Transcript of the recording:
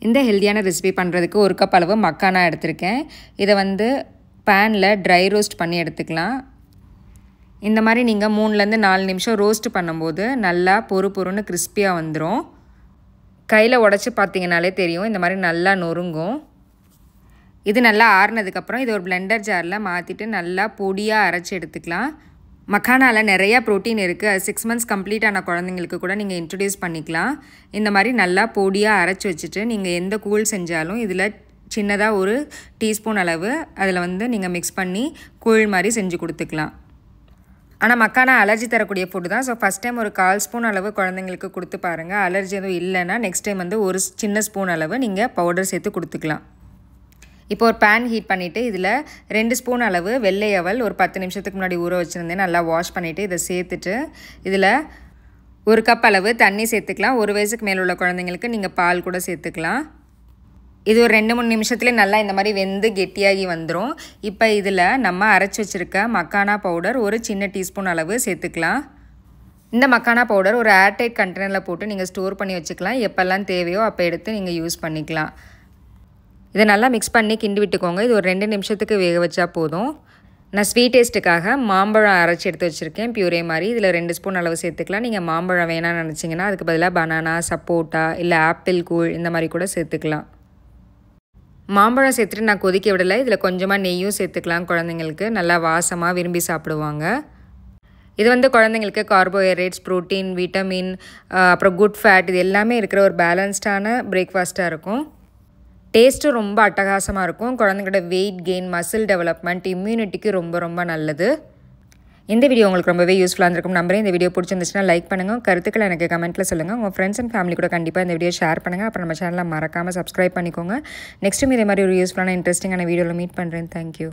இந்த ஹெல்தியான ரெசிபி பண்ணுறதுக்கு 1 கப் அளவு மக்கானா எடுத்திருக்கேன். இதை வந்து பேனில் ட்ரை ரோஸ்ட் பண்ணி எடுத்துக்கலாம். இந்த மாதிரி நீங்கள் 3லேருந்து 4 நிமிஷம் ரோஸ்ட் பண்ணும்போது நல்லா பொறுன்னு கிறிஸ்பியாக வந்துடும். கையில் உடச்சி பார்த்தீங்கனாலே தெரியும், இந்த மாதிரி நல்லா நொறுங்கும். இது நல்லா ஆறுனதுக்கப்புறம் இது ஒரு பிளெண்டர் ஜாரில் மாற்றிட்டு நல்லா பொடியாக அரைச்சி எடுத்துக்கலாம். மக்கானாவில் நிறையா ப்ரோட்டீன் இருக்குது. அது 6 மந்த்ஸ் கம்ப்ளீட் ஆன குழந்தைங்களுக்கு கூட நீங்கள் இன்ட்ரடியூஸ் பண்ணிக்கலாம். இந்த மாதிரி நல்லா பொடியாக அரைச்சி வச்சுட்டு நீங்கள் எந்த கூழ் செஞ்சாலும் இதில் சின்னதாக ஒரு டீஸ்பூன் அளவு அதில் வந்து நீங்கள் மிக்ஸ் பண்ணி கூழ் மாதிரி செஞ்சு கொடுத்துக்கலாம். ஆனால் மக்கானா அலர்ஜி தரக்கூடிய ஃபுட்டு தான். ஸோ ஃபஸ்ட் டைம் ஒரு 1/4 ஸ்பூன் அளவு குழந்தைங்களுக்கு கொடுத்து பாருங்கள். அலர்ஜி எதுவும் இல்லைன்னா நெக்ஸ்ட் டைம் வந்து ஒரு சின்ன ஸ்பூன் அளவு நீங்கள் பவுடர் சேர்த்து கொடுத்துக்கலாம். இப்போ ஒரு பேன் ஹீட் பண்ணிவிட்டு இதில் 2 ஸ்பூன் அளவு வெள்ளை அவல் ஒரு 10 நிமிஷத்துக்கு முன்னாடி ஊற வச்சுருந்தேன். நல்லா வாஷ் பண்ணிவிட்டு இதை சேர்த்துட்டு இதில் 1 கப் அளவு தண்ணி சேர்த்துக்கலாம். 1 வயசுக்கு மேலே உள்ள குழந்தைங்களுக்கு நீங்கள் பால் கூட சேர்த்துக்கலாம். இது ஒரு 2-3 நிமிஷத்துலேயே நல்லா இந்த மாதிரி வெந்து கெட்டியாகி வந்துடும். இப்போ இதில் நம்ம அரைச்சி வச்சுருக்க மக்கானா பவுடர் ஒரு சின்ன டீஸ்பூன் அளவு சேர்த்துக்கலாம். இந்த மக்கானா பவுடர் ஒரு ஏர்டைட் கண்டெய்னரில் போட்டு நீங்கள் ஸ்டோர் பண்ணி வச்சுக்கலாம். எப்போல்லாம் தேவையோ அப்போ எடுத்து நீங்கள் யூஸ் பண்ணிக்கலாம். இதை நல்லா மிக்ஸ் பண்ணி கிண்டி விட்டுக்கோங்க. இது ஒரு 2 நிமிஷத்துக்கு வேக வச்சா போதும். நான் ஸ்வீட் டேஸ்ட்டுக்காக மாம்பழம் அரைச்சி எடுத்து வச்சுருக்கேன், பியூரே மாதிரி. இதில் 2 ஸ்பூன் அளவு சேர்த்துக்கலாம். நீங்கள் மாம்பழம் வேணாம்னு நினச்சிங்கன்னா அதுக்கு பதிலாக பனானா, சப்போட்டா இல்லை ஆப்பிள் கூழ் இந்த மாதிரி கூட சேர்த்துக்கலாம். மாம்பழம் சேர்த்துட்டு நான் கொதிக்க விடலை. இதில் கொஞ்சமாக நெய்யும் சேர்த்துக்கலாம். குழந்தைங்களுக்கு நல்லா வாசமாக விரும்பி சாப்பிடுவாங்க. இது வந்து குழந்தைங்களுக்கு கார்போஹைட்ரேட்ஸ், ப்ரோட்டீன், விட்டமின், அப்புறம் குட் ஃபேட் இது எல்லாமே இருக்கிற ஒரு பேலன்ஸ்டான பிரேக்ஃபாஸ்ட்டாக இருக்கும். டேஸ்ட்டும் ரொம்ப அட்டகாசமாக இருக்கும். குழந்தைங்களோட வெயிட் கெயின், மசில் டெவலப்மெண்ட், இம்யூனிட்டிக்கு ரொம்ப நல்லது. இந்த வீடியோ உங்களுக்கு ரொம்பவே யூஸ்ஃபுல்லாக இருந்திருக்கும் நம்புறேன். இந்த வீடியோ பிடிச்சிருந்துச்சுன்னா லைக் பண்ணுங்கள். கருத்துக்களை எனக்கு கமெண்ட்டில் சொல்லுங்கள். உங்கள் ஃப்ரெண்ட்ஸ் அண்ட் ஃபேமிலி கூட கண்டிப்பாக இந்த வீடியோ ஷேர் பண்ணுங்கள். அப்புறம் நம்ம சேனலை மறக்காமல் சப்ஸ்கிரைப் பண்ணிக்கோங்க. நெக்ஸ்ட்டும் இதே மாதிரி ஒரு யூஸ்ஃபுல்லான இன்ட்ரெஸ்டிங்கான வீடியோவில் மீட் பண்ணுறேன். தேங்க்யூ.